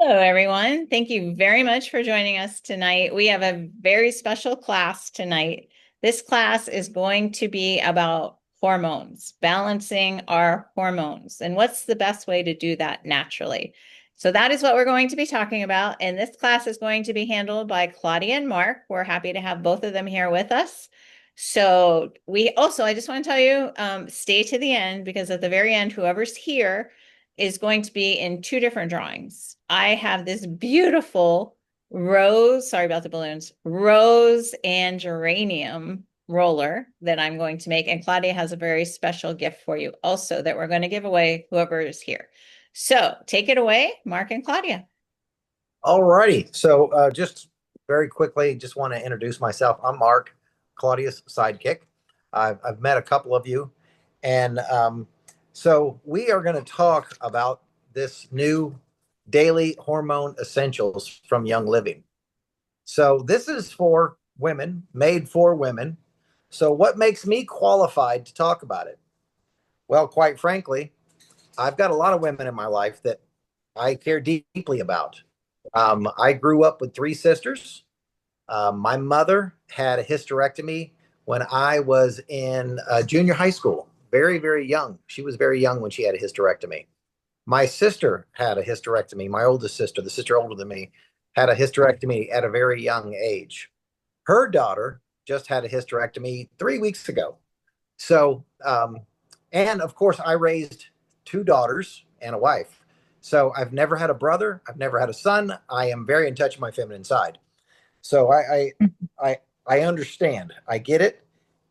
Hello, everyone. Thank you very much for joining us tonight. We have a very special class tonight. This class is going to be about hormones, balancing our hormones, and what's the best way to do that naturally. So that is what we're going to be talking about. And this class is going to be handled by Claudia and Mark. We're happy to have both of them here with us. So I just want to tell you, stay to the end because at the very end, whoever's here is going to be in two different drawings. I have this beautiful rose, sorry about the balloons, rose and geranium roller that I'm going to make. And Claudia has a very special gift for you also that we're going to give away whoever is here. So take it away, Mark and Claudia. All righty. So just very quickly, just want to introduce myself. I'm Mark, Claudia's sidekick. I've met a couple of you. And so we are going to talk about this new daily hormone essentials from Young Living. So this is for women, made for women. So what makes me qualified to talk about it? Well, quite frankly, I've got a lot of women in my life that I care deeply about. I grew up with three sisters. My mother had a hysterectomy when I was in junior high school, very, very young. She was very young when she had a hysterectomy. My sister had a hysterectomy. My oldest sister, the sister older than me, had a hysterectomy at a very young age. Her daughter just had a hysterectomy 3 weeks ago. So, and of course, I raised two daughters and a wife. So I've never had a brother. I've never had a son. I am very in touch with my feminine side. So I, I understand. I get it,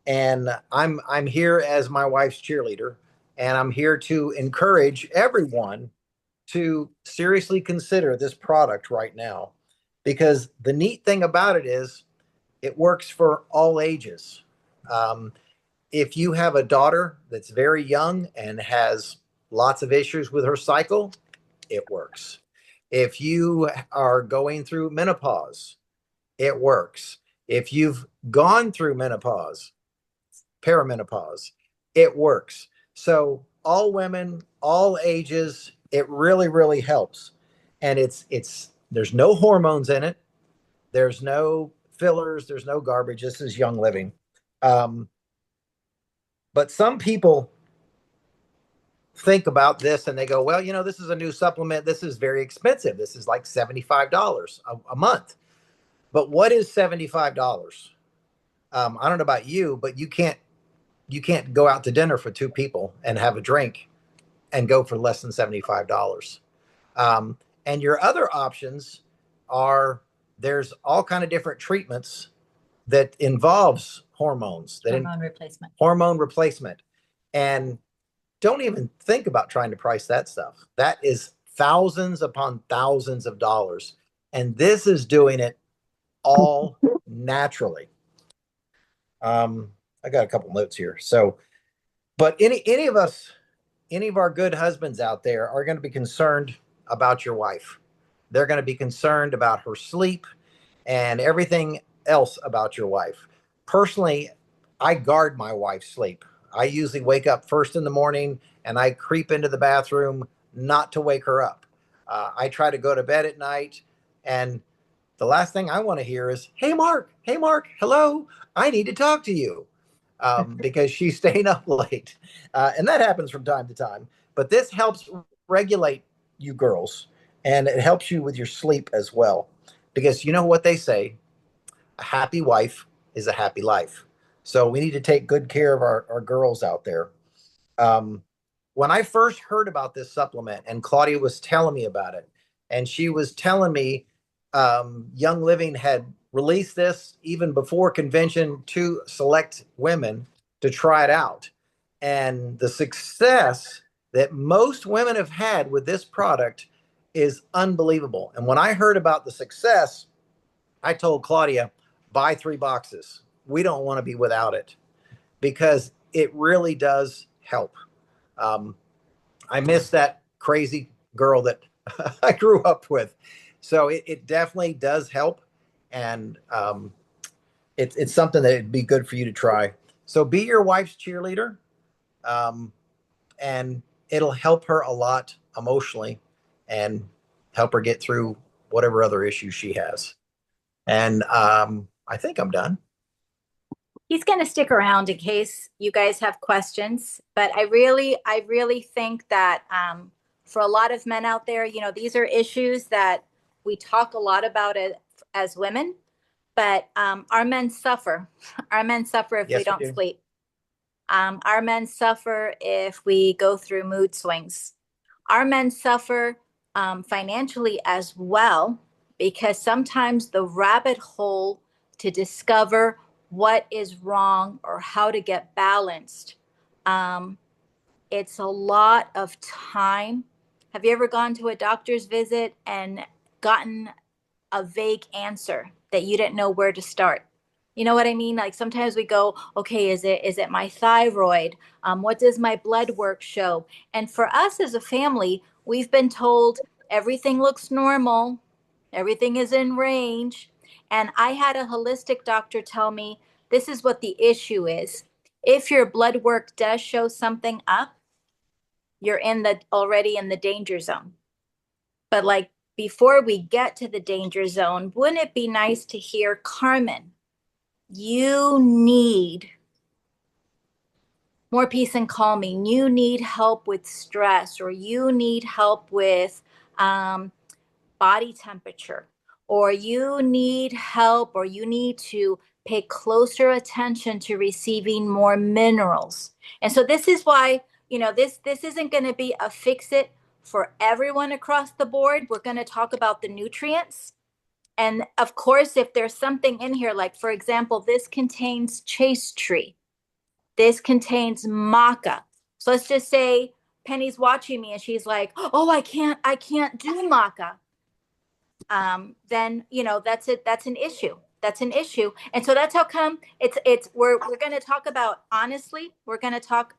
and I'm here as my wife's cheerleader, and I'm here to encourage everyone to seriously consider this product right now, because the neat thing about it is it works for all ages. Um, if you have a daughter that's very young and has lots of issues with her cycle, it works. If you are going through menopause, it works. If you've gone through menopause, perimenopause, it works. So all women, all ages, it really, really helps. And it's there's no hormones in it. There's no fillers. There's no garbage. This is Young Living. Um, but some people think about this and they go, well, this is a new supplement. This is very expensive. This is like $75 a month. But what is $75? I don't know about you, but you can't go out to dinner for two people and have a drink and go for less than $75. And your other options are there's all kind of different treatments that involves hormones, hormone replacement. And don't even think about trying to price that stuff. That is thousands upon thousands of dollars. And this is doing it all naturally. I got a couple notes here. So, but any of us, any of our good husbands out there are going to be concerned about your wife. They're going to be concerned about her sleep and everything else about your wife. Personally, I guard my wife's sleep. I usually wake up first in the morning and I creep into the bathroom not to wake her up. I try to go to bed at night, and the last thing I want to hear is, hey, Mark, hello, I need to talk to you, because she's staying up late. And that happens from time to time. But this helps regulate you girls, and it helps you with your sleep as well. Because you know what they say, a happy wife is a happy life. So we need to take good care of our girls out there. Um, when I first heard about this supplement, and Claudia was telling me about it, and she was telling me Young Living had released this even before convention to select women to try it out. And the success that most women have had with this product is unbelievable. And when I heard about the success, I told Claudia, buy 3 boxes. We don't want to be without it because it really does help. Um, I miss that crazy girl that I grew up with. So it definitely does help. And it's something that it'd be good for you to try. So be your wife's cheerleader, um, and it'll help her a lot emotionally and help her get through whatever other issues she has. And I think I'm done. He's going to stick around in case you guys have questions. But I really think that for a lot of men out there, these are issues that we talk a lot about it as women, but our men suffer. Our men suffer if we Yes, we don't do. sleep. Our men suffer if we go through mood swings. Our men suffer financially as well because sometimes the rabbit hole to discover what is wrong or how to get balanced, um, it's a lot of time. Have you ever gone to a doctor's visit and gotten a vague answer that you didn't know where to start? You know what I mean? Like sometimes we go, okay, is it my thyroid? What does my blood work show? And for us as a family, we've been told everything looks normal, everything is in range. And I had a holistic doctor tell me this is what the issue is. If your blood work does show something up, you're in the already in the danger zone. But like before we get to the danger zone, wouldn't it be nice to hear, Carmen, you need more peace and calming. You need help with stress, or you need help with um, body temperature, or you need help, or you need to pay closer attention to receiving more minerals. And so this is why, this isn't going to be a fix it for everyone across the board. We're going to talk about the nutrients. And of course, if there's something in here, like for example, this contains chaste tree, this contains maca. So let's just say Penny's watching me and she's like, "Oh, I can't do maca." Then that's it. That's an issue. That's an issue. And so that's how come we're going to talk about honestly. We're going to talk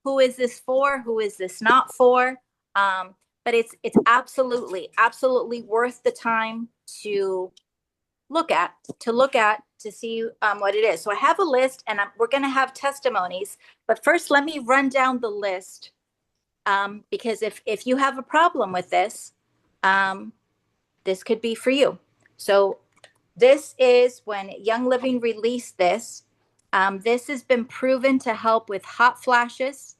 who is this for? Who is this not for? But it's absolutely worth the time to to see what it is. So I have a list, and we're going to have testimonies. But first, let me run down the list because if you have a problem with this, um, this could be for you. So this is when Young Living released this. This has been proven to help with hot flashes,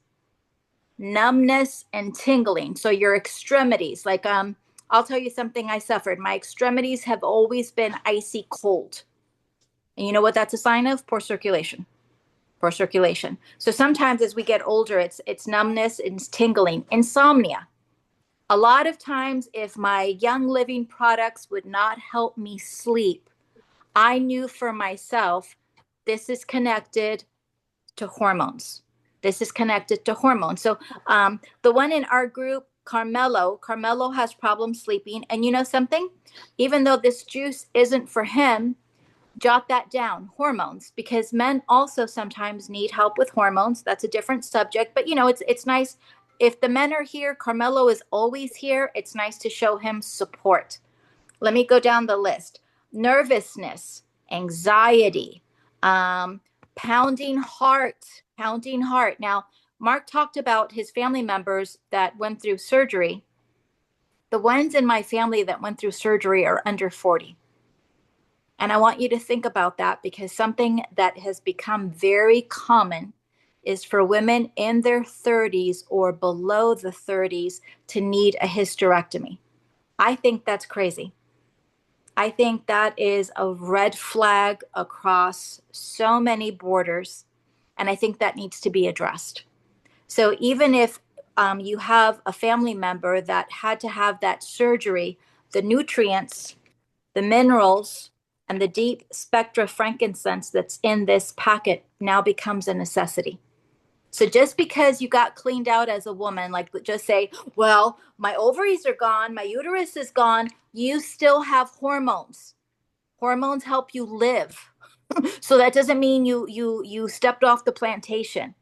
numbness, and tingling. So your extremities, like I'll tell you something I suffered. My extremities have always been icy cold. And you know what that's a sign of? Poor circulation. Poor circulation. So sometimes as we get older, it's numbness, it's tingling, insomnia. A lot of times, if my Young Living products would not help me sleep, I knew for myself this is connected to hormones. This is connected to hormones. So the one in our group, Carmelo has problems sleeping. And you know something? Even though this juice isn't for him, jot that down, hormones, because men also sometimes need help with hormones. That's a different subject, but it's nice if the men are here. Carmelo is always here. It's nice to show him support. Let me go down the list. Nervousness, anxiety, um, pounding heart. Now, Mark talked about his family members that went through surgery. The ones in my family that went through surgery are under 40. And I want you to think about that because something that has become very common is for women in their 30s or below the 30s to need a hysterectomy. I think that's crazy. I think that is a red flag across so many borders. And I think that needs to be addressed. So even if you have a family member that had to have that surgery, the nutrients, the minerals, and the deep spectra frankincense that's in this packet now becomes a necessity. So just because you got cleaned out as a woman, like just say, well, my ovaries are gone, my uterus is gone, you still have hormones. Hormones help you live. So that doesn't mean you stepped off the plantation.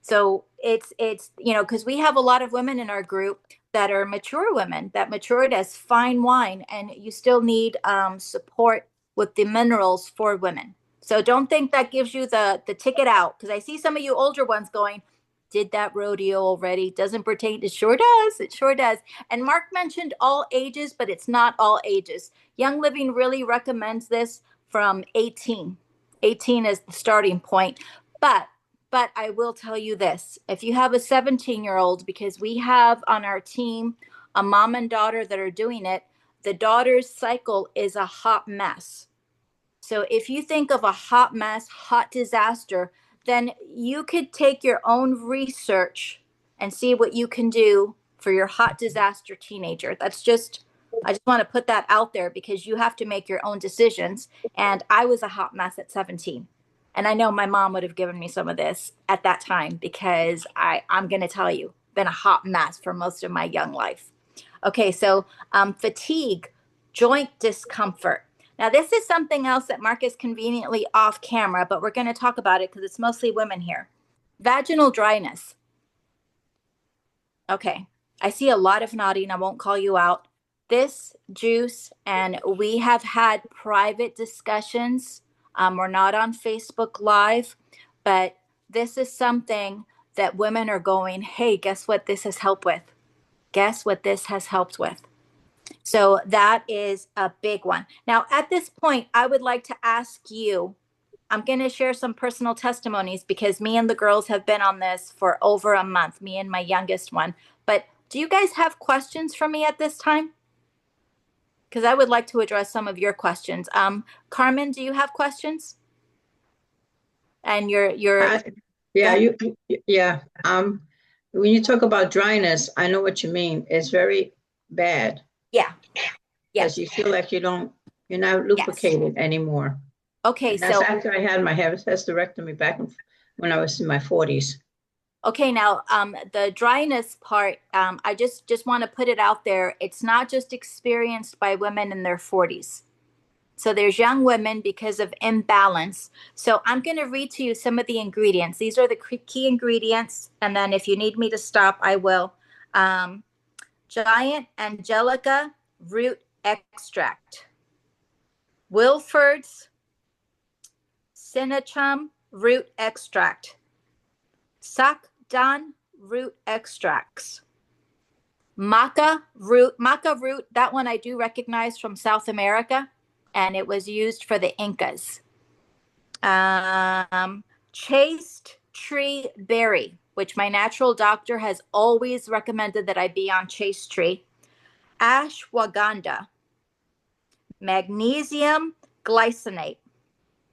So it's because we have a lot of women in our group that are mature women that matured as fine wine, and you still need support with the minerals for women. So don't think that gives you the ticket out, because I see some of you older ones going, did that rodeo already. Doesn't pertain. It sure does. It sure does. And Mark mentioned all ages, but it's not all ages. Young Living really recommends this from 18. 18 is the starting point. But I will tell you this. If you have a 17-year-old, because we have on our team a mom and daughter that are doing it, the daughter's cycle is a hot mess. So if you think of a hot mess, hot disaster, then you could take your own research and see what you can do for your hot disaster teenager. I just want to put that out there because you have to make your own decisions. And I was a hot mess at 17. And I know my mom would have given me some of this at that time because I'm going to tell you, been a hot mess for most of my young life. Okay, so fatigue, joint discomfort. Now, this is something else that Mark is conveniently off camera, but we're going to talk about it because it's mostly women here. Vaginal dryness. Okay, I see a lot of nodding. I won't call you out. This juice, and we have had private discussions. We're not on Facebook Live, but this is something that women are going, hey, guess what this has helped with? Guess what this has helped with? So that is a big one. Now, at this point, I would like to ask you, I'm going to share some personal testimonies because me and the girls have been on this for over a month, me and my youngest one. But do you guys have questions for me at this time? Because I would like to address some of your questions. Carmen, do you have questions? And yeah, yeah. When you talk about dryness, I know what you mean. It's very bad. Yeah. Because you feel like you're not lubricated anymore. Okay, and that's after I had my hysterectomy back when I was in my 40s. Okay, now the dryness part, I just want to put it out there. It's not just experienced by women in their 40s. So there's young women because of imbalance. So I'm going to read to you some of the ingredients. These are the key ingredients. And then if you need me to stop, I will. Giant Angelica root extract. Wilford's Cinnachum root extract. Sakdan root extracts. Maca root, that one I do recognize from South America, and it was used for the Incas. Chaste tree berry, which my natural doctor has always recommended that I be on chaste tree. Ashwagandha. Magnesium glycinate.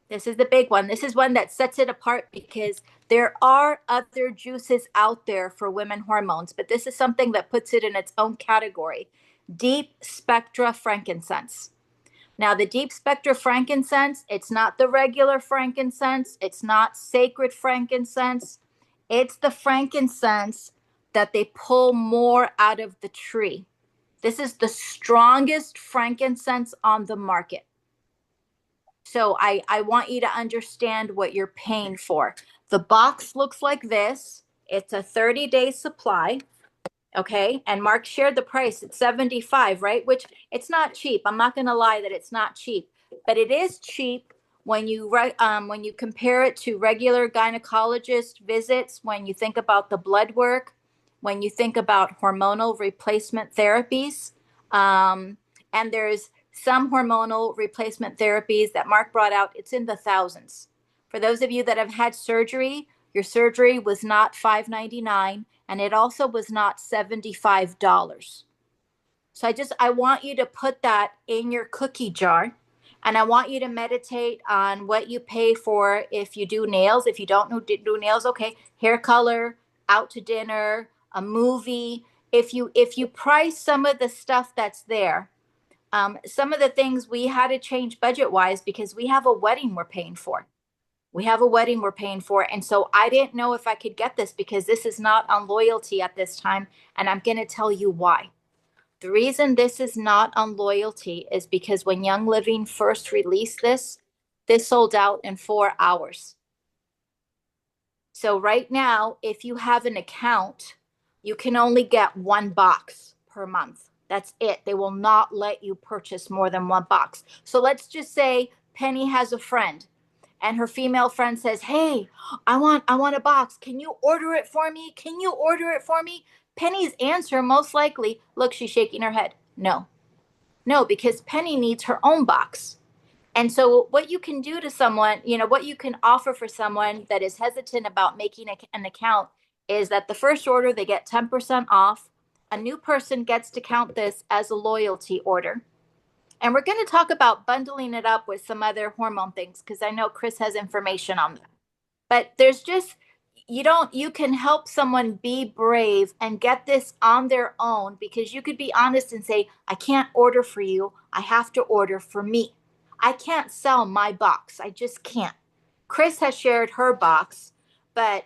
This is the big one. This is one that sets it apart because there are other juices out there for women hormones, but this is something that puts it in its own category. Deep spectra frankincense. Now, the deep spectra frankincense, it's not the regular frankincense. It's not sacred frankincense. It's the frankincense that they pull more out of the tree. This is the strongest frankincense on the market. So I want you to understand what you're paying for. The box looks like this. It's a 30-day supply. Okay. And Mark shared the price. It's $75, right? Which it's not cheap. I'm not going to lie that it's not cheap, but it is cheap when you compare it to regular gynecologist visits, when you think about the blood work, when you think about hormonal replacement therapies. And there's some hormonal replacement therapies that Mark brought out. It's in the thousands. For those of you that have had surgery, your surgery was not $599, and it also was not $75. So I want you to put that in your cookie jar, and I want you to meditate on what you pay for if you do nails. If you don't do nails, okay, hair color, out to dinner, a movie. If you price some of the stuff that's there, some of the things we had to change budget-wise because we have a wedding we're paying for. And so I didn't know if I could get this because this is not on loyalty at this time. And I'm going to tell you why. The reason this is not on loyalty is because when Young Living first released this sold out in 4 hours. So right now, if you have an account, you can only get 1 box per month. That's it. They will not let you purchase more than 1 box. So let's just say Penny has a friend and her female friend says, "Hey, I want a box. Can you order it for me? Can you order it for me?" Penny's answer most likely, look, she's shaking her head. No. No, because Penny needs her own box. And so, what you can do to someone, what you can offer for someone that is hesitant about making an account is that the first order, they get 10% off. A new person gets to count this as a loyalty order. And we're going to talk about bundling it up with some other hormone things because I know Chris has information on that. But there's just, you can help someone be brave and get this on their own because you could be honest and say, I can't order for you. I have to order for me. I can't sell my box. I just can't. Chris has shared her box, but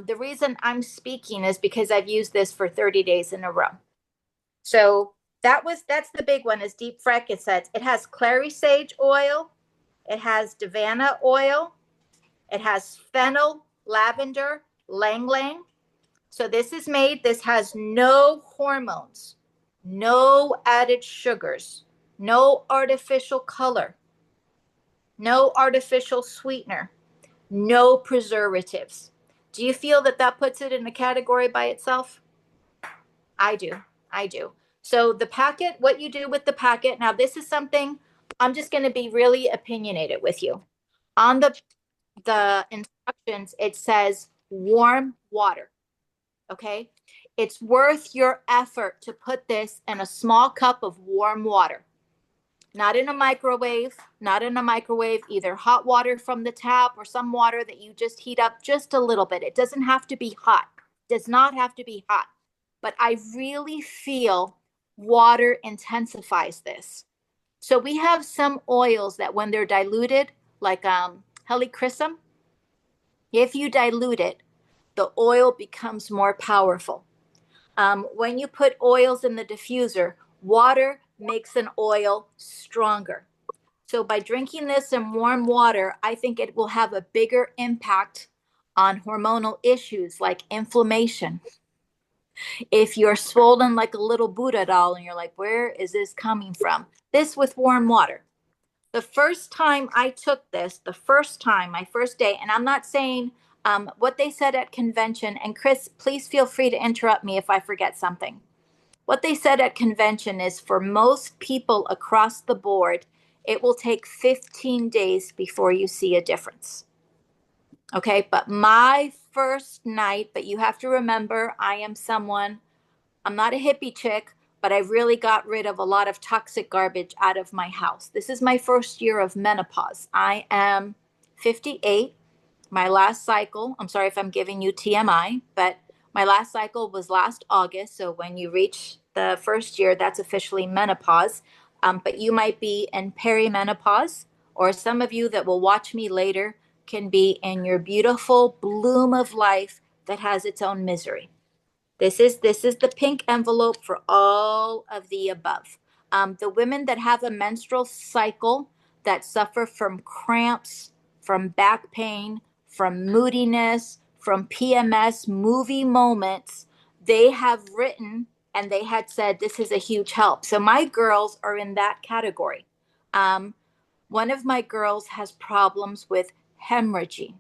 the reason I'm speaking is because I've used this for 30 days in a row. So that's the big one is deep frankincense. It has clary sage oil. It has Davana oil. It has fennel, lavender, lang lang. So this has no hormones, no added sugars, no artificial color, no artificial sweetener, no preservatives. Do you feel that that puts it in a category by itself? I do. I do. So the packet, what you do with the packet, now this is something I'm just going to be really opinionated with you. On the instructions, it says warm water. Okay. It's worth your effort to put this in a small cup of warm water, not in a microwave, either hot water from the tap or some water that you just heat up just a little bit. It doesn't have to be hot. It does not have to be hot. But I really feel water intensifies this. So we have some oils that when they're diluted, like helichrysum, if you dilute it, the oil becomes more powerful. When you put oils in the diffuser, water makes an oil stronger. So by drinking this in warm water, I think it will have a bigger impact on hormonal issues like inflammation. If you're swollen like a little Buddha doll and you're like, where is this coming from? This with warm water. The first time I took this, my first day, and I'm not saying what they said at convention, and Chris, please feel free to interrupt me if I forget something. What they said at convention is for most people across the board, it will take 15 days before you see a difference. Okay, but my first night, but you have to remember, I'm not a hippie chick, but I really got rid of a lot of toxic garbage out of my house. This is my first year of menopause. I am 58. My last cycle, I'm sorry if I'm giving you TMI, but my last cycle was last August. So when you reach the first year, that's officially menopause. But you might be in perimenopause, or some of you that will watch me later can be in your beautiful bloom of life that has its own misery. This is the pink envelope for all of the above. The women that have a menstrual cycle that suffer from cramps, from back pain, from moodiness, from PMS, movie moments, they have written and they had said this is a huge help. So my girls are in that category. One of my girls has problems with hemorrhaging.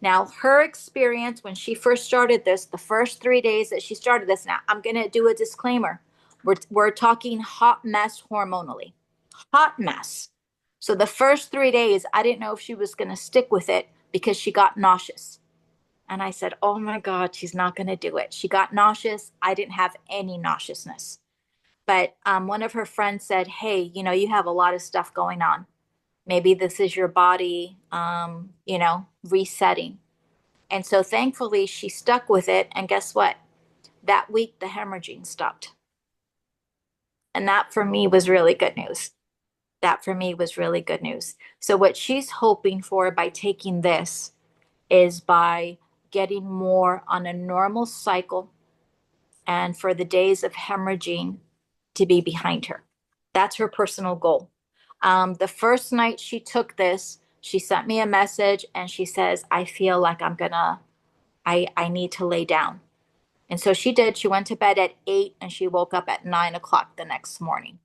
Now, her experience when she first started this, the first 3 days that she started this, now I'm going to do a disclaimer. We're talking hot mess hormonally, hot mess. So the first 3 days, I didn't know if she was going to stick with it because she got nauseous. And I said, oh my God, she's not going to do it. She got nauseous. I didn't have any nauseousness. But one of her friends said, hey, you have a lot of stuff going on. Maybe this is your body, resetting. And so thankfully she stuck with it. And guess what? That week, the hemorrhaging stopped. And that for me was really good news. So what she's hoping for by taking this is by getting more on a normal cycle and for the days of hemorrhaging to be behind her. That's her personal goal. The first night she took this, she sent me a message and she says, I feel like I need to lay down. And so she did. She went to bed at 8 and she woke up at 9 o'clock the next morning.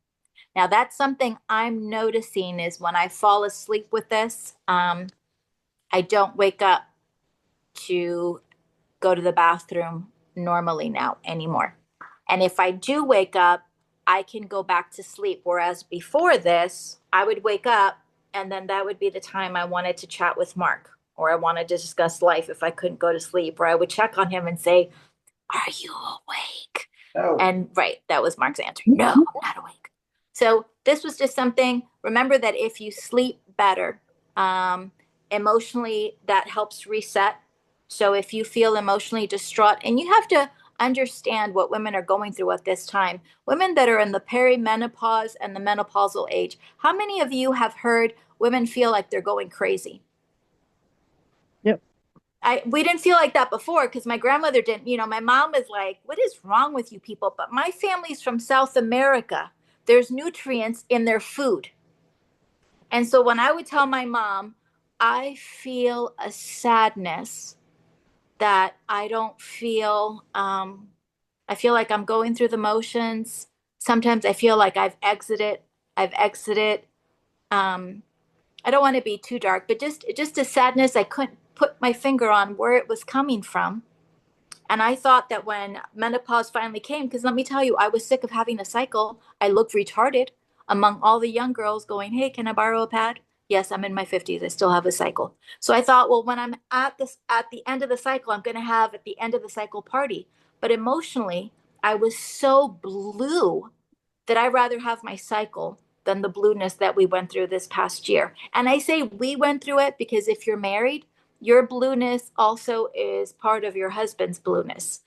Now, that's something I'm noticing is when I fall asleep with this, I don't wake up to go to the bathroom normally now anymore. And if I do wake up, I can go back to sleep. Whereas before this, I would wake up and then that would be the time I wanted to chat with Mark or I wanted to discuss life if I couldn't go to sleep, or I would check on him and say, "Are you awake?" No. And right, that was Mark's answer. No, I'm not awake. So this was just something, remember that if you sleep better, um, emotionally, that helps reset. So if you feel emotionally distraught, and you have to understand what women are going through at this time, women that are in the perimenopause and the menopausal age, how many of you have heard women feel like they're going crazy? Yep. We didn't feel like that before because my grandmother didn't. My mom was like, "What is wrong with you people?" But my family's from South America. There's nutrients in their food. And so when I would tell my mom, I feel a sadness that I don't feel, I feel like I'm going through the motions. Sometimes I feel like I've exited. Um, I don't want to be too dark, but just a sadness I couldn't put my finger on where it was coming from. And I thought that when menopause finally came, because let me tell you, I was sick of having a cycle. I looked retarded among all the young girls going, "Hey, can I borrow a pad?" Yes, I'm in my 50s. I still have a cycle. So I thought, well, when I'm at the end of the cycle, I'm going to have at the end of the cycle party. But emotionally, I was so blue that I rather have my cycle than the blueness that we went through this past year. And I say we went through it because if you're married, your blueness also is part of your husband's blueness.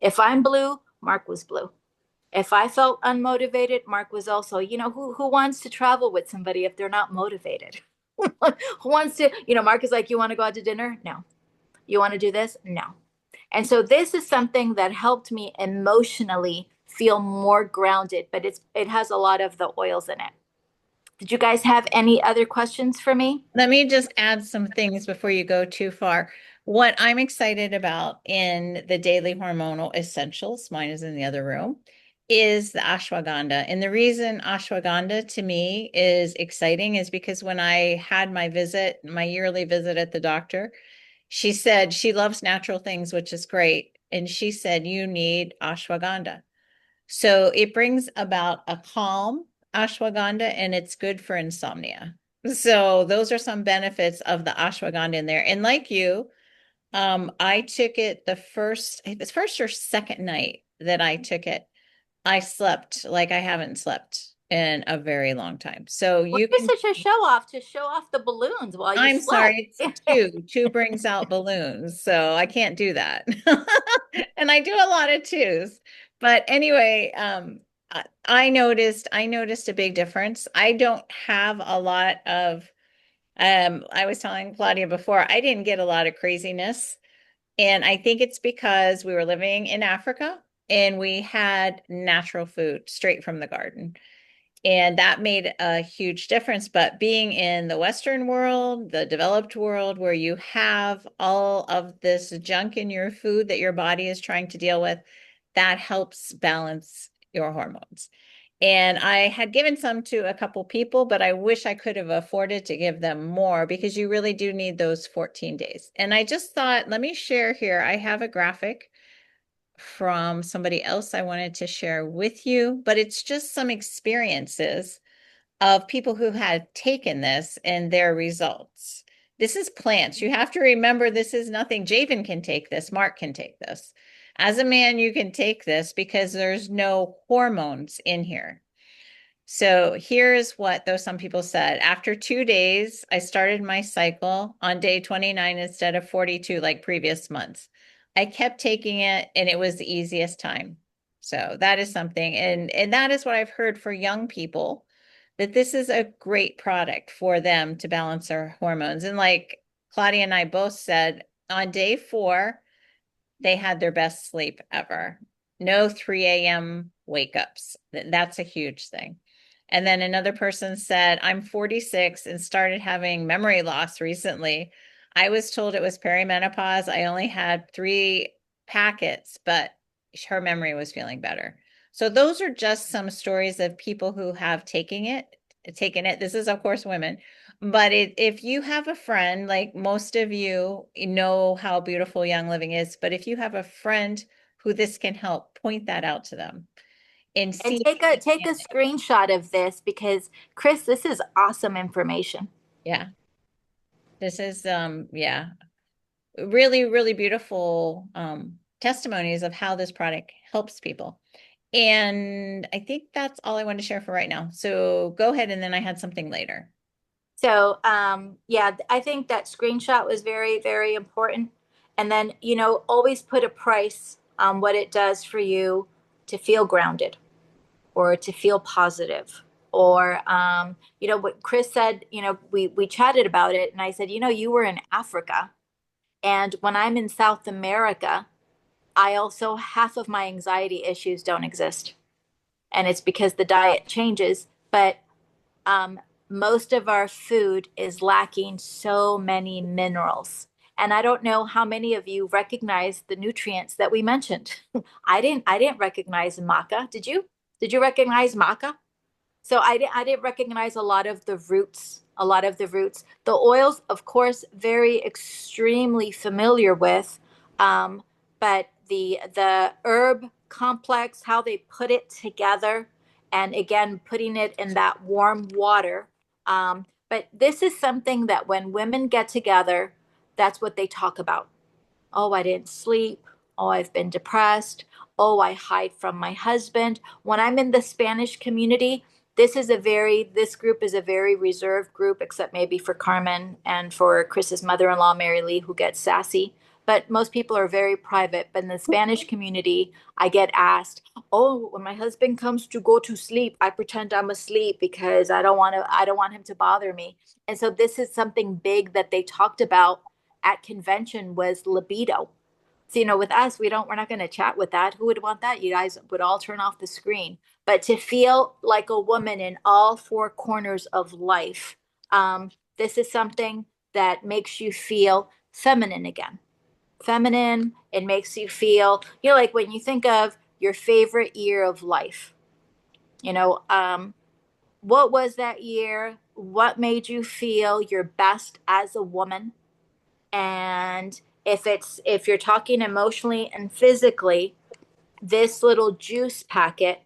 If I'm blue, Mark was blue. If I felt unmotivated, Mark was also, who wants to travel with somebody if they're not motivated? Who wants to, Mark is like, "You want to go out to dinner?" No. "You want to do this?" No. And so this is something that helped me emotionally feel more grounded, but it has a lot of the oils in it. Did you guys have any other questions for me? Let me just add some things before you go too far. What I'm excited about in the daily hormonal essentials, mine is in the other room, is the ashwagandha. And the reason ashwagandha to me is exciting is because when I had my yearly visit at the doctor, she said she loves natural things, which is great. And she said, "You need ashwagandha." So it brings about a calm ashwagandha and it's good for insomnia. So those are some benefits of the ashwagandha in there. And like you, I took it the first or second night that I took it, I slept like I haven't slept in a very long time. So Well, you you're can, such a show off to show off the balloons while you I'm slept. sorry, it's two. Two brings out balloons, so I can't do that. And I do a lot of twos. But anyway, I noticed a big difference. I don't have a lot of I was telling Claudia before, I didn't get a lot of craziness. And I think it's because we were living in Africa and we had natural food straight from the garden. And that made a huge difference. But being in the Western world, the developed world, where you have all of this junk in your food that your body is trying to deal with, that helps balance your hormones. And I had given some to a couple people, but I wish I could have afforded to give them more because you really do need those 14 days. And I just thought, let me share here. I have a graphic from somebody else I wanted to share with you, but it's just some experiences of people who had taken this and their results. This is plants. You have to remember this is nothing. Javen can take this. Mark can take this. As a man, you can take this because there's no hormones in here. So here's what, though some people said, after 2 days, I started my cycle on day 29 instead of 42 like previous months. I kept taking it and it was the easiest time. So that is something. And that is what I've heard for young people, that this is a great product for them to balance their hormones. And like Claudia and I both said, on day 4, they had their best sleep ever. No 3 a.m. wake ups. That's a huge thing. And then another person said, "I'm 46 and started having memory loss recently. I was told it was perimenopause. I only had 3 packets, but her memory was feeling better." So those are just some stories of people who have taken it. This is, of course, women. But if you have a friend, like most of you know how beautiful Young Living is, but if you have a friend who this can help, point that out to them and And see. take a screenshot of this because Chris, this is awesome information. Yeah. This is yeah, really, really beautiful testimonies of how this product helps people. And I think that's all I want to share for right now. So go ahead, and then I had something later. So, yeah, I think that screenshot was very, very important. And then, always put a price on what it does for you to feel grounded or to feel positive. Or, what Chris said, we chatted about it and I said, you were in Africa. And when I'm in South America, I also, half of my anxiety issues don't exist. And it's because the diet changes. But um, most of our food is lacking so many minerals. And I don't know how many of you recognize the nutrients that we mentioned. I didn't recognize maca. Did you? Did you recognize maca? So I didn't recognize a lot of the roots, a lot of the roots. The oils, of course, very extremely familiar with, but the herb complex, how they put it together, and again putting it in that warm water. But this is something that when women get together, that's what they talk about. Oh, I didn't sleep. Oh, I've been depressed. Oh, I hide from my husband. When I'm in the Spanish community, this group is a very reserved group, except maybe for Carmen and for Chris's mother-in-law, Mary Lee, who gets sassy. But most people are very private. But in the Spanish community, I get asked, "Oh, when my husband comes to go to sleep, I pretend I'm asleep because I don't want him to bother me." And so this is something big that they talked about at convention was libido. So, with us, we're not going to chat with that. Who would want that? You guys would all turn off the screen. But to feel like a woman in all four corners of life, this is something that makes you feel feminine again. Feminine, it makes you feel, like when you think of your favorite year of life, what was that year? What made you feel your best as a woman? And if you're talking emotionally and physically, this little juice packet,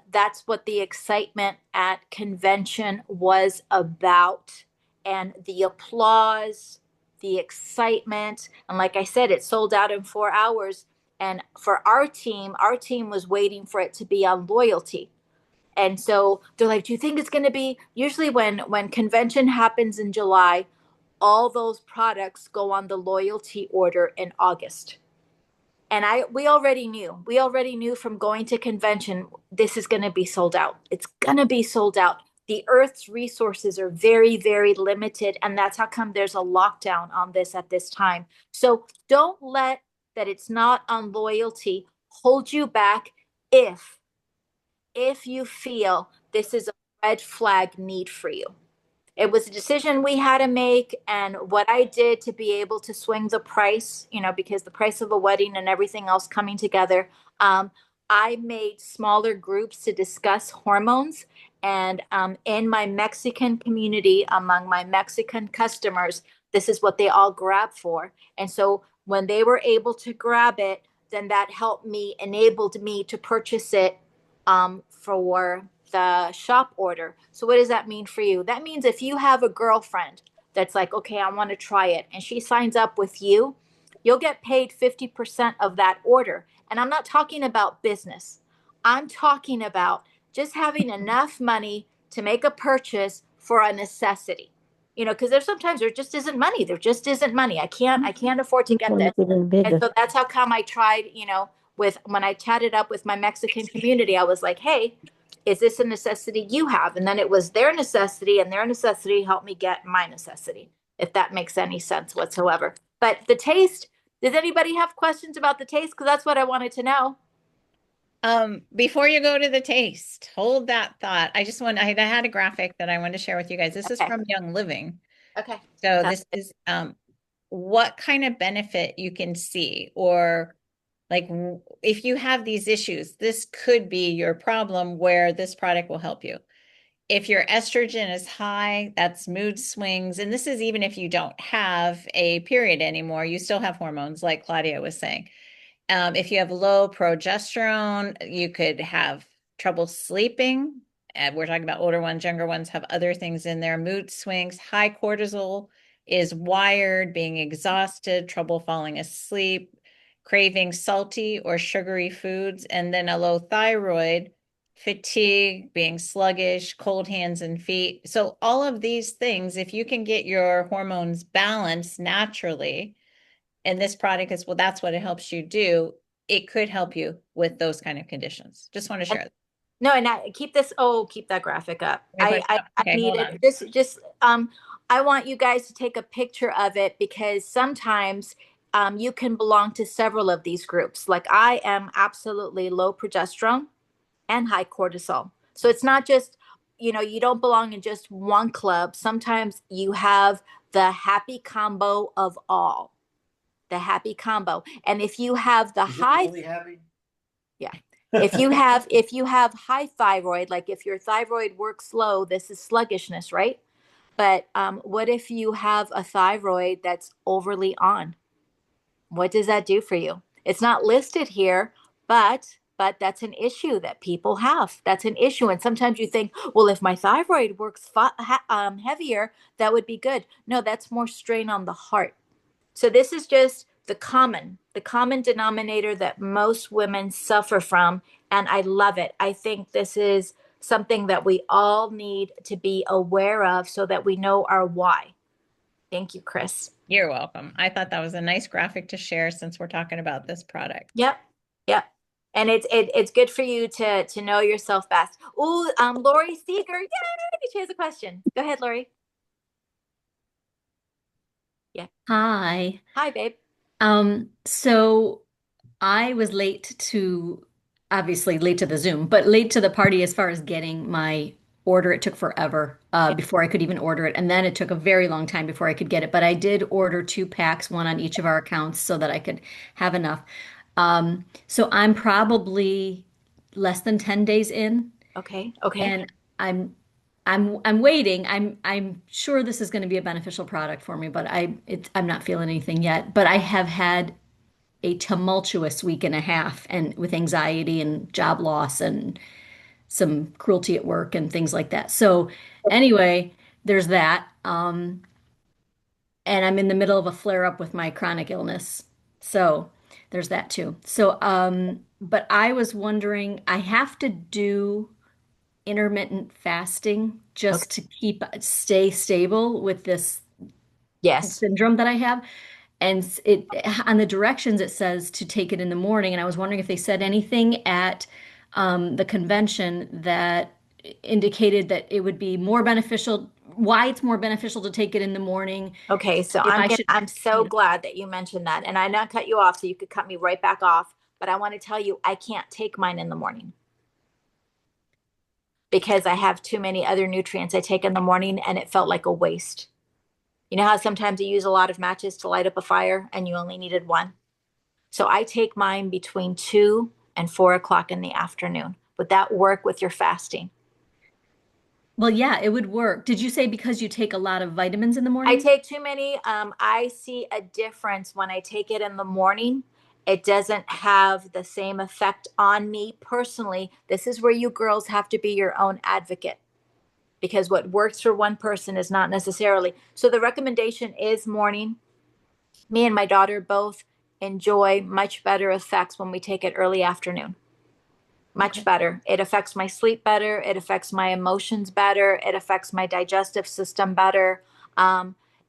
that's what the excitement at convention was about. And the applause, the excitement. And like I said, it sold out in 4 hours. And for our team was waiting for it to be on loyalty. And so they're like, do you think it's going to be usually when convention happens in July, all those products go on the loyalty order in August. And we already knew from going to convention, this is going to be sold out. It's going to be sold out. The Earth's resources are very, very limited. And that's how come there's a lockdown on this at this time. So don't let that it's not on loyalty hold you back if, if you feel this is a red flag need for you. It was a decision we had to make, and what I did to be able to swing the price, because the price of a wedding and everything else coming together, I made smaller groups to discuss hormones. And in my Mexican community, among my Mexican customers, this is what they all grab for. And so when they were able to grab it, then that helped me, enabled me to purchase it for the shop order. So what does that mean for you? That means if you have a girlfriend that's like, okay, I want to try it, and she signs up with you, you'll get paid 50% of that order. And I'm not talking about business. I'm talking about just having enough money to make a purchase for a necessity. Because there just isn't money. There just isn't money. I can't afford to get this. And so that's how come I tried, with when I chatted up with my Mexican community, I was like, hey, is this a necessity you have? And then it was their necessity, and their necessity helped me get my necessity, if that makes any sense whatsoever. But the taste, does anybody have questions about the taste? Because that's what I wanted to know. Before you go to the taste, hold that thought. I had a graphic that I wanted to share with you guys. This is Okay. from Young Living. Okay. So this is what kind of benefit you can see, or Like if you have these issues, this could be your problem where this product will help you. If your estrogen is high, that's mood swings. And this is even if you don't have a period anymore, you still have hormones, like Claudia was saying. If you have low progesterone, you could have trouble sleeping. We're talking about older ones, younger ones have other things in there. Mood swings, high cortisol is wired, being exhausted, trouble falling asleep, craving salty or sugary foods, and then a low thyroid, fatigue, being sluggish, cold hands and feet. So all of these things, if you can get your hormones balanced naturally, and this product is, well, that's what it helps you do. It could help you with those kind of conditions. Just want to share that. No, and I keep this. Oh, keep that graphic up. I Okay, need hold it. on. I want you guys to take a picture of it because sometimes you can belong to several of these groups. Like I am absolutely low progesterone and high cortisol. So it's not just, you don't belong in just one club. Sometimes you have the happy combo of all, the happy combo. And if you have the high, Really happy? yeah. If you have high thyroid, like if your thyroid works slow, this is sluggishness, right? But what if you have a thyroid that's overly on? What does that do for you? It's not listed here, but that's an issue that people have. That's an issue, and sometimes you think, well, if my thyroid works heavier, that would be good. No, that's more strain on the heart. So this is just the common denominator that most women suffer from, and I love it. I think this is something that we all need to be aware of so that we know our why. Thank you, Chris. You're welcome. I thought that was a nice graphic to share since we're talking about this product. Yep. Yep. And it's good for you to know yourself best. Oh, Lori Seeger, yay! She has a question. Go ahead, Lori. Yeah. Hi. Hi, babe. So I was obviously late to the Zoom, but late to the party as far as getting my order. It took forever before I could even order it. And then it took a very long time before I could get it. But I did order 2 packs, one on each of our accounts so that I could have enough. So I'm probably less than 10 days in. Okay. Okay. And I'm waiting. I'm sure this is going to be a beneficial product for me, but I'm not feeling anything yet. But I have had a tumultuous week and a half, and with anxiety and job loss and some cruelty at work and things like that. So anyway, there's that. And I'm in the middle of a flare up with my chronic illness. So there's that too. So but I was wondering, I have to do intermittent fasting just to stay stable with this Yes. syndrome that I have. And it on the directions it says to take it in the morning. And I was wondering if they said anything at the convention that indicated that it would be more beneficial, why it's more beneficial to take it in the morning. Okay, so If I should, I'm so glad that you mentioned that. And I not cut you off so you could cut me right back off, but I want to tell you I can't take mine in the morning because I have too many other nutrients I take in the morning and it felt like a waste. You know how sometimes you use a lot of matches to light up a fire and you only needed one? So I take mine between 2 and 4 o'clock in the afternoon. Would that work with your fasting? well, yeah, it would work. Did you say because you take a lot of vitamins in the I morning? take too many. I see a difference when I take it in the morning. It doesn't have the same effect on me personally. This is where you girls have to be your own advocate because what works for one person is not necessarily. So the recommendation is morning. Me and my daughter both enjoy much better effects when we take it early afternoon. Much better. It affects my sleep better. It affects my emotions better. It affects my digestive system better.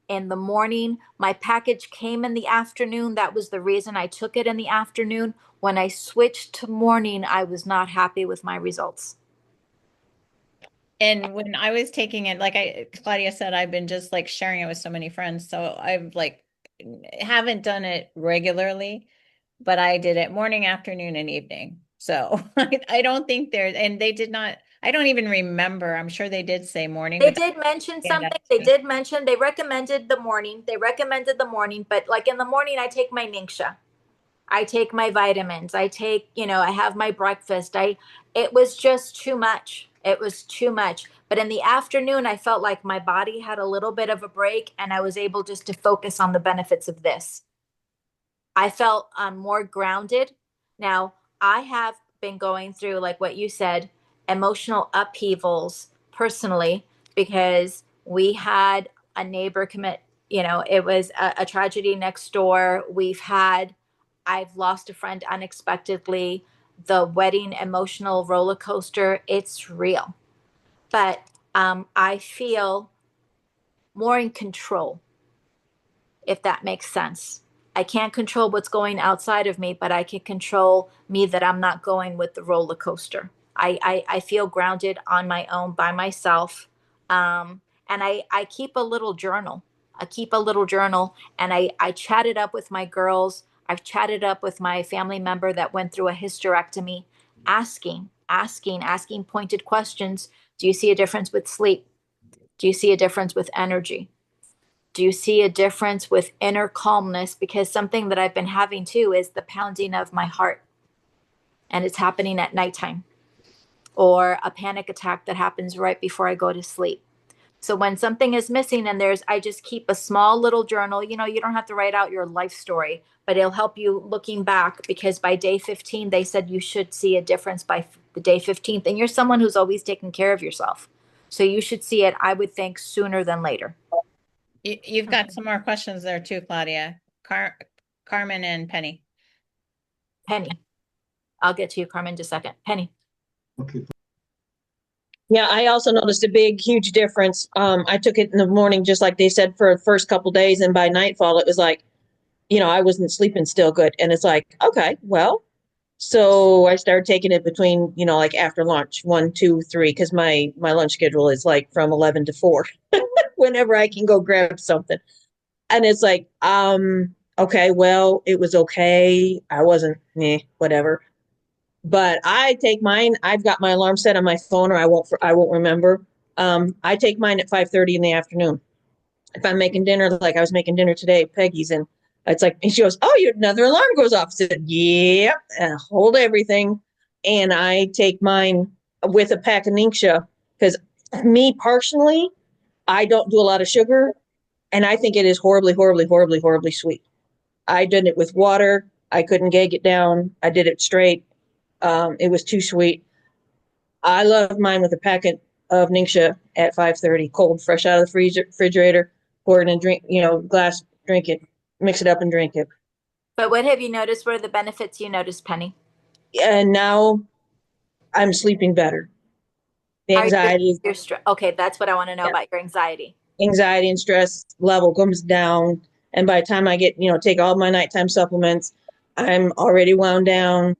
In the morning, my package came in the afternoon. That was the reason I took it in the afternoon. When I switched to morning, I was not happy with my results. And when I was taking it, like Claudia said, I've been just like sharing it with so many friends. So I've like haven't done it regularly, but I did it morning, afternoon, and evening. So I don't think and they did not, I don't even remember. I'm sure they did say morning, They but did mention yeah, something. They did mention they recommended the morning. They recommended the morning, but like in the morning, I take my Ningxia. I take my vitamins. I take, I have my breakfast. It was just too much. It was too much. But in the afternoon, I felt like my body had a little bit of a break and I was able just to focus on the benefits of this. I felt more grounded. Now, I have been going through, like what you said, emotional upheavals personally, because we had a neighbor commit, it was a tragedy next door. I've lost a friend unexpectedly. The wedding emotional roller coaster, it's real. But I feel more in control, if that makes sense. I can't control what's going outside of me, but I can control me, that I'm not going with the roller coaster. I feel grounded on my own by myself. And I keep a little journal. I keep a little journal and I chat it up with my girls. I've chatted up with my family member that went through a hysterectomy, asking pointed questions. Do you see a difference with sleep? Do you see a difference with energy? Do you see a difference with inner calmness? Because something that I've been having too is the pounding of my heart, and it's happening at nighttime, or a panic attack that happens right before I go to sleep. So when something is missing and I just keep a small little journal, you don't have to write out your life story, but it'll help you looking back, because by day 15, they said you should see a difference by the day 15th. And you're someone who's always taken care of yourself. So you should see it, I would think, sooner than later. You've got some more questions there too, Claudia. Carmen and Penny. Penny. I'll get to you, Carmen, in just a second. Penny. Yeah, I also noticed a big, huge difference. I took it in the morning, just like they said, for the first couple days, and by nightfall, it was like, I wasn't sleeping still good. And it's like, okay, well, so I started taking it between, like after lunch, 1, 2, 3, because my lunch schedule is like from 11 to 4, whenever I can go grab something. And it's like, okay, well, it was okay. I wasn't, whatever. But I take mine. I've got my alarm set on my phone, or I won't remember. I take mine at 5:30 in the afternoon. If I'm making dinner, like I was making dinner today, Peggy's, and it's like, and she goes, "Oh, another alarm goes off." I said, "Yep," and hold everything. And I take mine with a pack of Ningxia, because me personally, I don't do a lot of sugar, and I think it is horribly, horribly, horribly, horribly sweet. I did it with water. I couldn't gag it down. I did it straight. It was too sweet. I love mine with a packet of Ningxia at 5:30, cold, fresh out of the refrigerator. Pour it in a drink, glass, drink it, mix it up and drink it. But what have you noticed? What are the benefits you noticed, Penny? And now I'm sleeping better. The anxiety, Okay, that's what I want to know about your anxiety. anxiety and stress level comes down. And by the time I get, take all my nighttime supplements, I'm already wound down.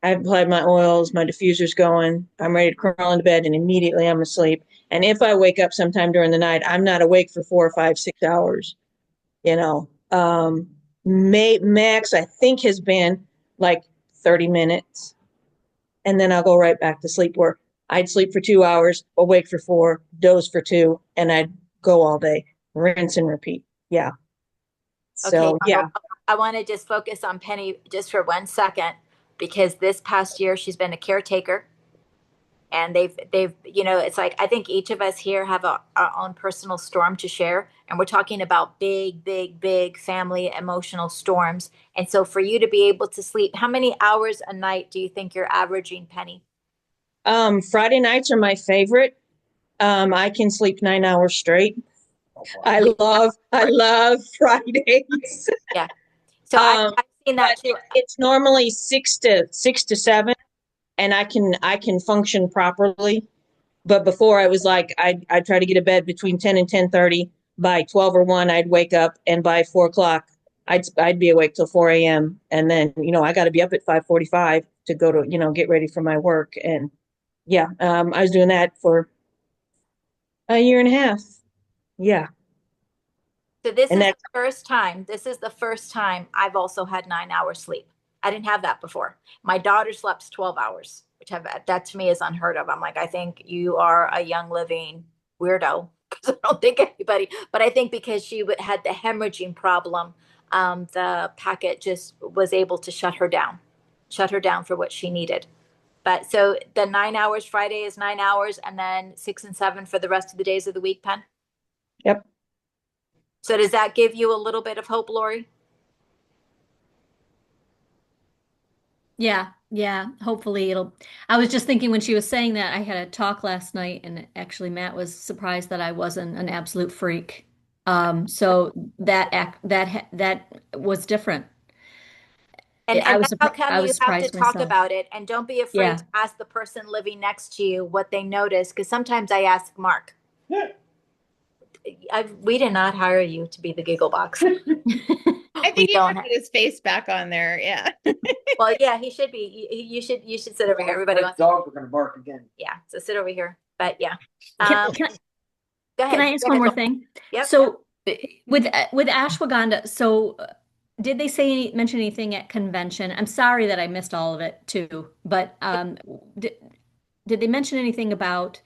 I've applied my oils, my diffuser's going. I'm ready to crawl into bed, and immediately I'm asleep. And if I wake up sometime during the night, I'm not awake for 4 or 5, 6 hours. Max I think has been like 30 minutes, and then I'll go right back to sleep. Where I'd sleep for 2 hours, awake for 4, doze for 2, and I'd go all day, rinse and repeat. Yeah. So okay, yeah. I want to just focus on Penny just for 1 second, because this past year she's been a caretaker, and they've it's like, I think each of us here have our own personal storm to share, and we're talking about big family emotional storms. And so for you to be able to sleep, how many hours a night do you think you're averaging, Penny? Friday nights are my favorite. I can sleep 9 hours straight. I love Fridays. Yeah. So I've seen that too. It's normally 6 to 7, and I can function properly. But before, I was like, I'd try to get to bed between 10 and 10:30. By 12 or 1, I'd wake up, and by 4 o'clock, I'd be awake till 4 a.m. And then, I got to be up at 5:45 to go to, get ready for my work. And yeah, I was doing that for a year and a half. Yeah. So this is the first time I've also had 9 hours sleep. I didn't have that before. My daughter slept 12 hours, that to me is unheard of. I'm like, I think you are a young living weirdo, because I don't think anybody, but I think because she had the hemorrhaging problem, the packet just was able to shut her down for what she needed. But so the 9 hours Friday is 9 hours, and then 6 and 7 for the rest of the days of the week, Pen? Yep. So does that give you a little bit of hope, Lori? Yeah, yeah. Hopefully I was just thinking when she was saying that, I had a talk last night, and actually Matt was surprised that I wasn't an absolute freak. So that was different. And how come I was you have to surprised talk myself. about it? And don't be afraid Yeah. to ask the person living next to you what they notice. Because sometimes I ask Mark. We did not hire you to be the giggle box. I We think you don't should have. put his face back on there. Yeah. Well, yeah, he should be. You should sit over here. Everybody wants. Dogs are going to bark again. Yeah, so sit over here. But yeah, Can, go can, ahead. can I ask Go one ahead, more Lori. thing? Yep. So with ashwagandha, so did they mention anything at convention? I'm sorry that I missed all of it too, but did they mention anything about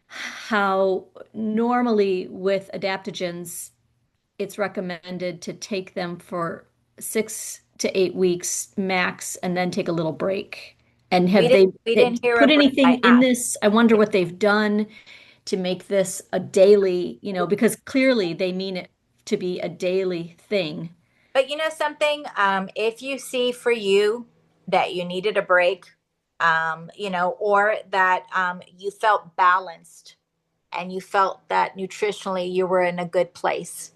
how normally with adaptogens, it's recommended to take them for 6 to 8 weeks max and then take a little break? And have We they didn't hear a put break. anything I in asked. this? I wonder what they've done to make this a daily, because clearly they mean it to be a daily thing. But you know something? If you see for you that you needed a break, or that you felt balanced and you felt that nutritionally you were in a good place,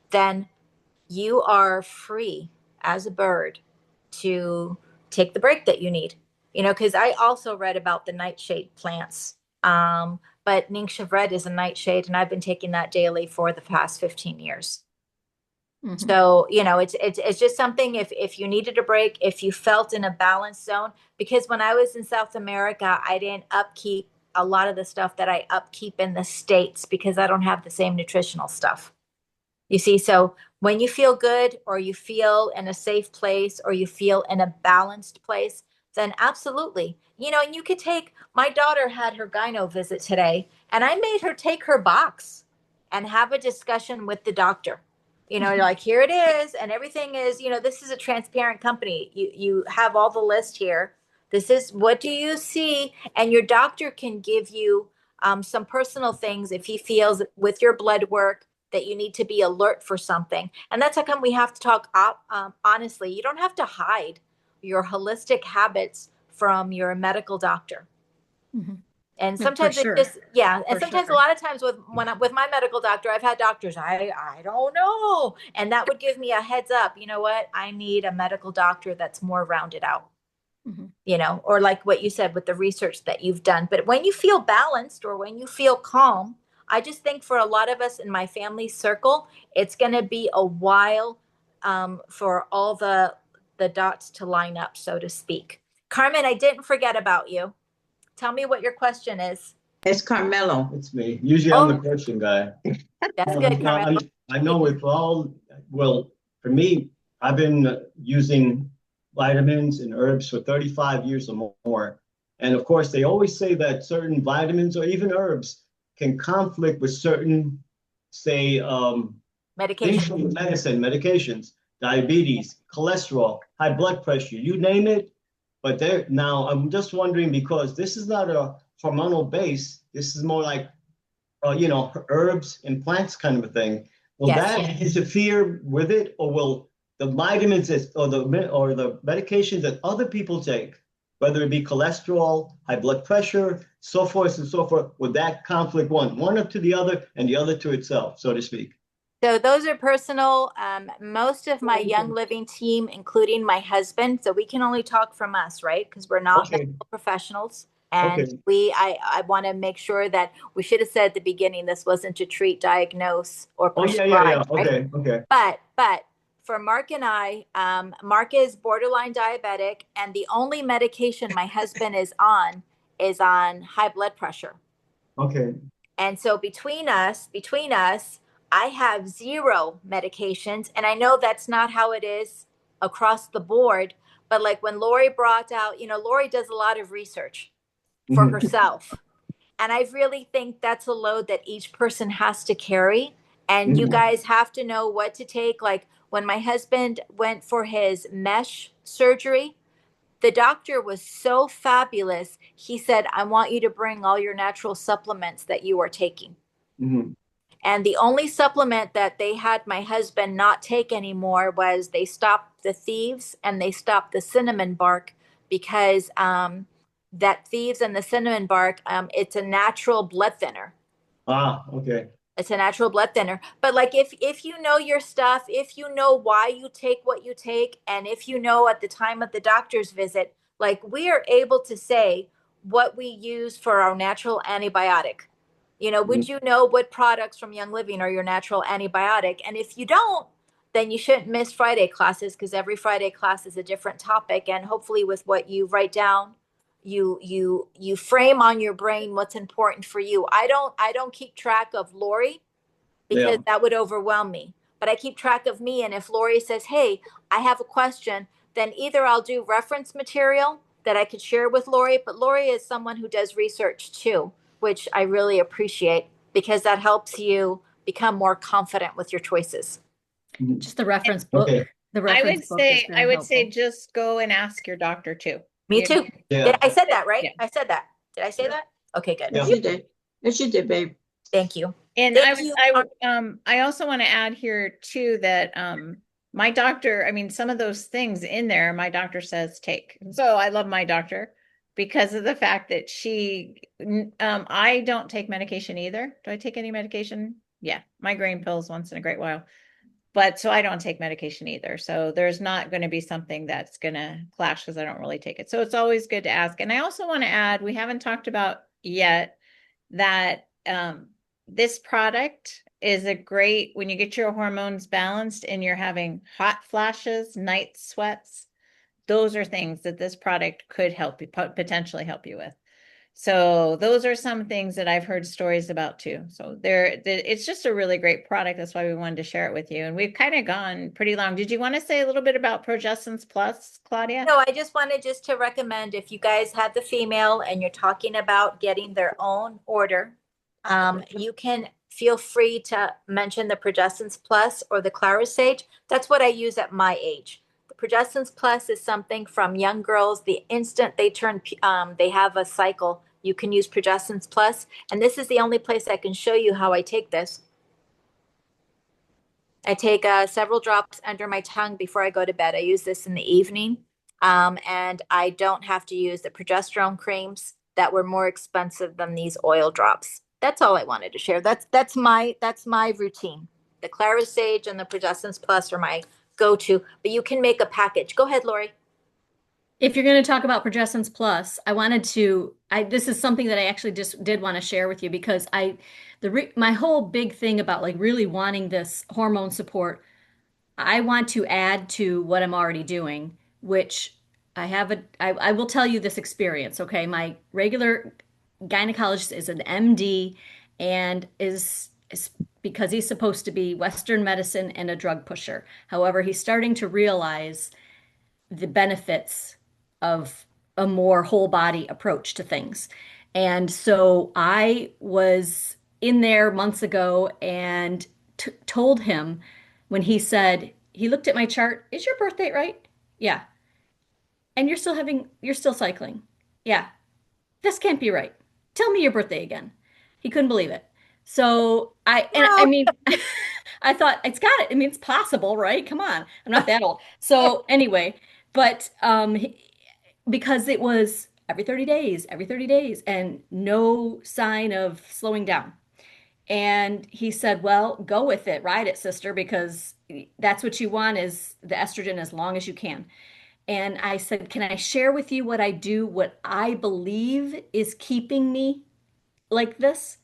then you are free as a bird to take the break that you need. Because I also read about the nightshade plants. But Ningxia Red is a nightshade, and I've been taking that daily for the past 15 years. Mhm. So, it's just something if you needed a break, if you felt in a balance zone, because when I was in South America, I didn't upkeep a lot of the stuff that I upkeep in the States because I don't have the same nutritional stuff. You see, so when you feel good or you feel in a safe place or you feel in a balanced place, then absolutely. And you could my daughter had her gyno visit today, and I made her take her box and have a discussion with the doctor. Like, here it is, and everything is, this is a transparent company. You have all the list here. This is what do you see? And your doctor can give you some personal things if he feels with your blood work that you need to be alert for something. And that's how come we have to talk honestly. You don't have to hide your holistic habits from your medical doctor. Mhm. And Yeah, for sometimes it's sure. just, yeah. And For sometimes a sure. lot of times with my medical doctor, I've had doctors, I don't know. And that would give me a heads up. You know what? I need a medical doctor that's more rounded out. Mhm. Or like what you said with the research that you've done. But when you feel balanced or when you feel calm, I just think for a lot of us in my family circle, it's going to be a while for all the dots to line up, so to speak. Carmen, I didn't forget about you. Tell me what your question is. It's Carmelo. It's me. Usually I'm the Oh, question guy. that's good, Now, Carmen. I know with well, for me, I've been using vitamins and herbs for 35 years or more. And of course, they always say that certain vitamins or even herbs can conflict with certain, say, things Medication. from medicine, medications, diabetes, cholesterol, high blood pressure, you name it. But now I'm just wondering because this is not a hormonal base. This is more like herbs and plants kind of a thing. Will Yes. that interfere with it, or will the vitamins or the medications that other people take, whether it be cholesterol, high blood pressure, so forth and so forth, would that conflict one up to the other and the other to itself, so to speak? So those are personal. Most of my Young Living team, including my husband, so we can only talk from us, right? Because we're not Okay. medical professionals. And Okay. I want to make sure that we should have said at the beginning, this wasn't to treat, diagnose, or Oh, yeah. prescribe, right? Okay. Okay. But for Mark and I, Mark is borderline diabetic, and the only medication my husband is on high blood pressure. Okay. And so between us, I have zero medications. And I know that's not how it is across the board. But like when Lori brought out, Lori does a lot of research for Mhm. herself. And I really think that's a load that each person has to carry. And you guys have to know what to take. Like when my husband went for his mesh surgery, the doctor was so fabulous. He said, I want you to bring all your natural supplements that you are taking. Mm-hmm. And the only supplement that they had my husband not take anymore was they stopped the thieves and they stopped the cinnamon bark because that thieves and the cinnamon bark, it's a natural blood thinner. Ah, okay. It's a natural blood thinner. But like if you know your stuff, if you know why you take what you take, and if you know at the time of the doctor's visit, like we are able to say what we use for our natural antibiotic. You know, would you know what products from Young Living are your natural antibiotic? And if you don't, then you shouldn't miss Friday classes because every Friday class is a different topic. And hopefully with what you write down, you frame on your brain what's important for you. I don't keep track of Lori because Yeah. that would overwhelm me. But I keep track of me. And if Lori says, hey, I have a question, then either I'll do reference material that I could share with Lori, but Lori is someone who does research too, which I really appreciate because that helps you become more confident with your choices. Just the reference book. Okay. The reference book is very I would say helpful. just go and ask your doctor too. Me too. Yeah. I said that, right? Yeah. I said that. Did I say that? Okay, good. Yeah. Yes, you did. Yes, you did, babe. Thank you. And Thank you. I also want to add here too that my doctor, I mean, some of those things in there, my doctor says take. So I love my doctor because of the fact that I don't take medication either. Do I take any medication? Yeah, migraine pills once in a great while. But so I don't take medication either. So there's not going to be something that's going to clash because I don't really take it. So it's always good to ask. And I also want to add, we haven't talked about yet that this product is a great, when you get your hormones balanced and you're having hot flashes, night sweats, those are things that this product could help you, potentially help you with. So those are some things that I've heard stories about too. So it's just a really great product. That's why we wanted to share it with you. And we've kind of gone pretty long. Did you want to say a little bit about Progessence Plus, Claudia? No, I just wanted to recommend if you guys have the female and you're talking about getting their own order, you can feel free to mention the Progessence Plus or the Clarisage. That's what I use at my age. The Progessence Plus is something from young girls. The instant they turn, they have a cycle, you can use Progessence Plus. And this is the only place I can show you how I take this. I take several drops under my tongue before I go to bed. I use this in the evening. And I don't have to use the progesterone creams that were more expensive than these oil drops. That's all I wanted to share. That's my routine. The Clarisage and the Progessence Plus are my go-to, but you can make a package. Go ahead, Lori. If you're going to talk about Progessence Plus, this is something that I actually just did want to share with you because my whole big thing about like really wanting this hormone support, I want to add to what I'm already doing, which I will tell you this experience, okay? My regular gynecologist is an MD and is because he's supposed to be Western medicine and a drug pusher. However, he's starting to realize the benefits of a more whole body approach to things. And so I was in there months ago and told him when he said, he looked at my chart, is your birth date right? Yeah. And you're still cycling. Yeah. This can't be right. Tell me your birthday again. He couldn't believe it. So I mean, I thought it's got it. I mean, it's possible, right? Come on. I'm not that old. So anyway, but because it was every 30 days, and no sign of slowing down. And he said, well, go with it, ride it, sister, because that's what you want is the estrogen as long as you can. And I said, can I share with you what I do, what I believe is keeping me like this?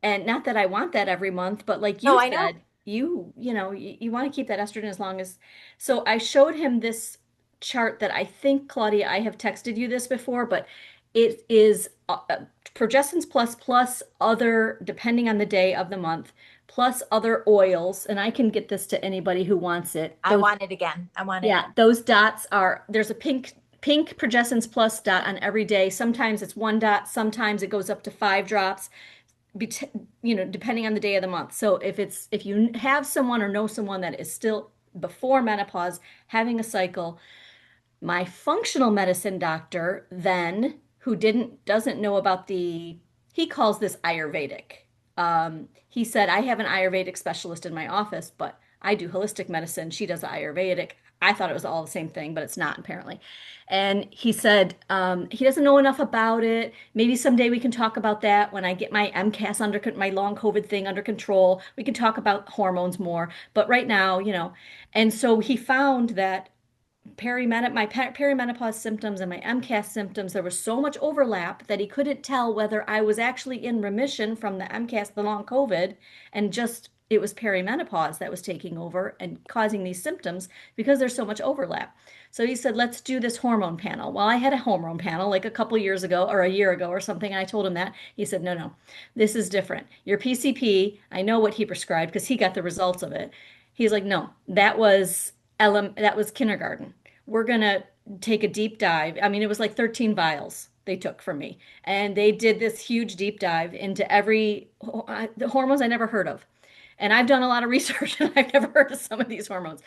And not that I want that every month, but like you No, I know. said, you want to keep that estrogen as long as. So I showed him this chart that I think, Claudia, I have texted you this before, but it is Progessence plus other, depending on the day of the month, plus other oils. And I can get this to anybody who wants it. I want it again. I want it. Yeah, those dots there's a pink Progessence Plus dot on every day. Sometimes it's one dot, sometimes it goes up to 5 drops. depending on the day of the month. So if you have someone or know someone that is still before menopause having a cycle, my functional medicine doctor then, who doesn't know about he calls this Ayurvedic. He said, I have an Ayurvedic specialist in my office, but I do holistic medicine. She does Ayurvedic. I thought it was all the same thing, but it's not apparently. And he said he doesn't know enough about it. Maybe someday we can talk about that when I get my MCAS my long COVID thing under control. We can talk about hormones more. But right now, and so he found that my perimenopause symptoms and my MCAS symptoms, there was so much overlap that he couldn't tell whether I was actually in remission from the MCAS, the long COVID, and just it was perimenopause that was taking over and causing these symptoms because there's so much overlap. So he said, let's do this hormone panel. Well, I had a hormone panel like a couple years ago or a year ago or something, and I told him that. He said, no, no, this is different. Your PCP, I know what he prescribed because he got the results of it. He's like, no, that was kindergarten. We're going to take a deep dive. I mean, it was like 13 vials they took from me. And they did this huge deep dive into the hormones I never heard of. And I've done a lot of research and I've never heard of some of these hormones.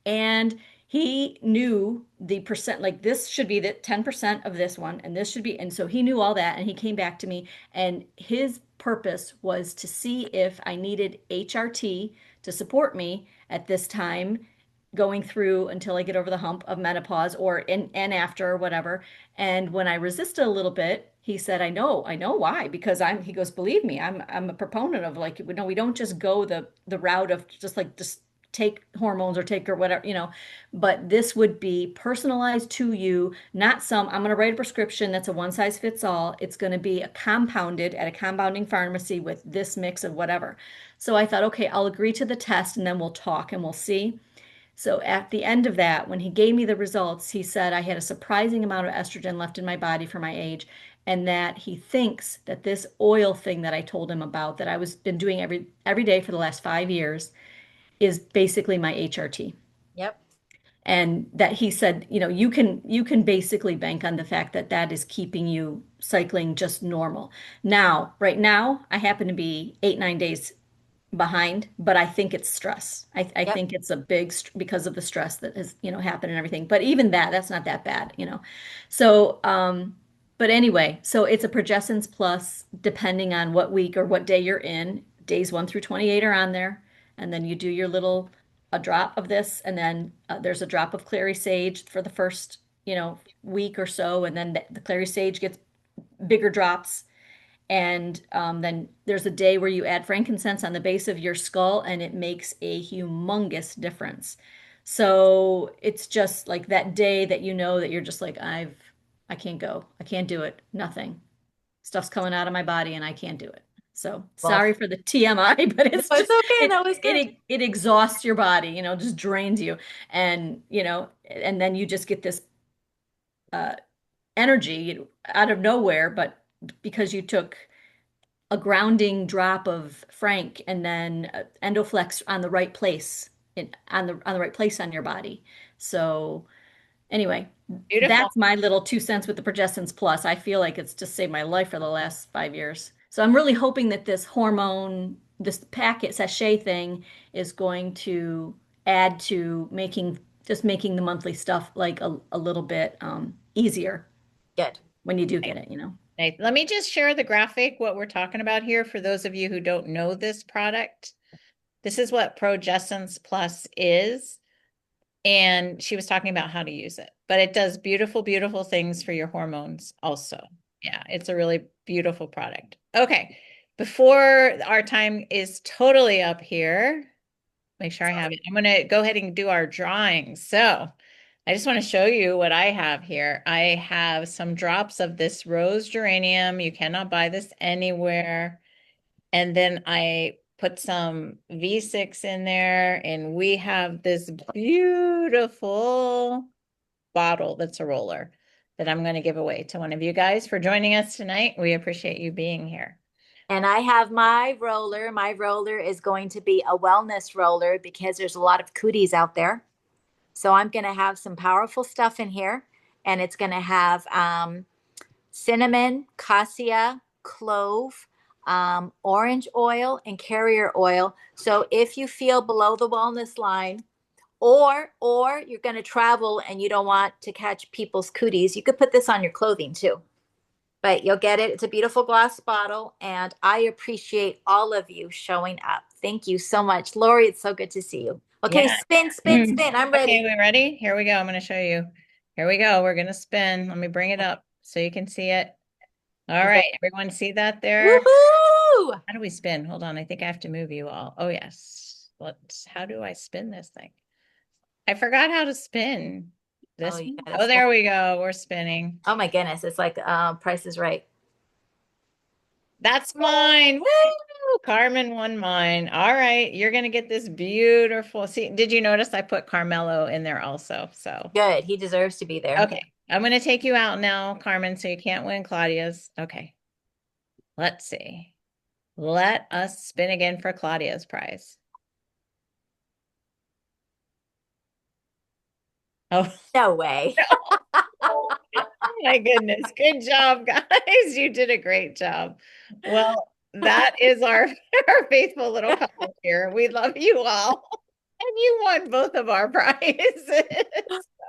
And he knew the percent, like this should be the 10% of this one, and this should be, and so he knew all that. And he came back to me, and his purpose was to see if I needed HRT to support me at this time going through until I get over the hump of menopause or and after or whatever. And when I resisted a little bit, he said, I know why, because he goes, believe me, I'm a proponent of like, no, we don't just go the route of just take hormones or take or whatever, but this would be personalized to you, not I'm going to write a prescription that's a one size fits all. It's going to be compounded at a compounding pharmacy with this mix of whatever. So I thought, okay, I'll agree to the test and then we'll talk and we'll see. So at the end of that, when he gave me the results, he said I had a surprising amount of estrogen left in my body for my age, and that he thinks that this oil thing that I told him about that I was been doing every day for the last 5 years is basically my HRT. Yep. And that he said, you can basically bank on the fact that that is keeping you cycling just normal. Now, right now, I happen to be 8, 9 days behind, but I think it's stress. I Yep. think it's a big because of the stress that has, happened and everything. But even that's not that bad. So, but anyway, so it's a Progessence Plus, depending on what week or what day you're in. Days 1 through 28 are on there, and then you do a drop of this, and then there's a drop of clary sage for the first, week or so, and then the clary sage gets bigger drops. And then there's a day where you add frankincense on the base of your skull, and it makes a humongous difference. So it's just like that day that that you're just like, I can't go. I can't do it. Nothing. Stuff's coming out of my body and I can't do it. So Well, sorry for the TMI, but it's no, just it's okay. That was good. it exhausts your body, just drains you. And and then you just get this uh energy out of nowhere, but because you took a grounding drop of Frank and then Endoflex on the right place on the right place on your body. So anyway, Beautiful. that's my little 2 cents with the Progessence Plus. I feel like it's just saved my life for the last 5 years. So I'm really hoping that this packet sachet thing is going to add to making the monthly stuff like a little bit easier Good. when you do get it, Nice. Let me just share the graphic, what we're talking about here for those of you who don't know this product. This is what Progessence Plus is. And she was talking about how to use it, but it does beautiful, beautiful things for your hormones also. Yeah, it's a really beautiful product. Okay, before our time is totally up here, make sure I have it. I'm going to go ahead and do our drawing. So I just want to show you what I have here. I have some drops of this rose geranium. You cannot buy this anywhere. And then I put some V6 in there, and we have this beautiful bottle that's a roller that I'm going to give away to one of you guys for joining us tonight. We appreciate you being here. And I have my roller. My roller is going to be a wellness roller because there's a lot of cooties out there. So I'm going to have some powerful stuff in here, and it's going to have cinnamon, cassia, clove, orange oil, and carrier oil. So if you feel below the wellness line, or you're going to travel and you don't want to catch people's cooties, you could put this on your clothing too. But you'll get it. It's a beautiful glass bottle, and I appreciate all of you showing up. Thank you so much. Lori, it's so good to see you. Okay, Yeah. spin, spin, spin. I'm ready. Okay, we ready? Here we go. I'm going to show you. Here we go. We're going to spin. Let me bring it up so you can see it. All right. Everyone see that there? Woohoo! How do we spin? Hold on. I think I have to move you all. Oh, yes. How do I spin this thing? I forgot how to spin this. Oh, Oh, there we go. We're spinning. Oh my goodness. It's like Price is Right. That's mine. Woo! Carmen won mine. All right. You're going to get this beautiful. See, did you notice I put Carmelo in there also? So Good. He deserves to be there. okay. I'm going to take you out now, Carmen, so you can't win Claudia's. Okay. Let's see. Let us spin again for Claudia's prize. Oh, No way. oh my goodness. Good job, guys. You did a great job. Well, that is our faithful little couple here. We love you all. And you won both of our prizes.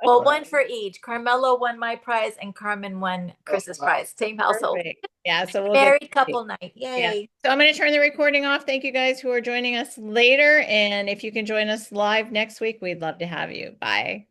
Well, one for each. Carmelo won my prize and Carmen won Chris's prize. Same household. Perfect. Yeah, so we'll Married get couple night. yeah. Yay. So I'm going to turn the recording off. Thank you guys who are joining us later. And if you can join us live next week, we'd love to have you. Bye.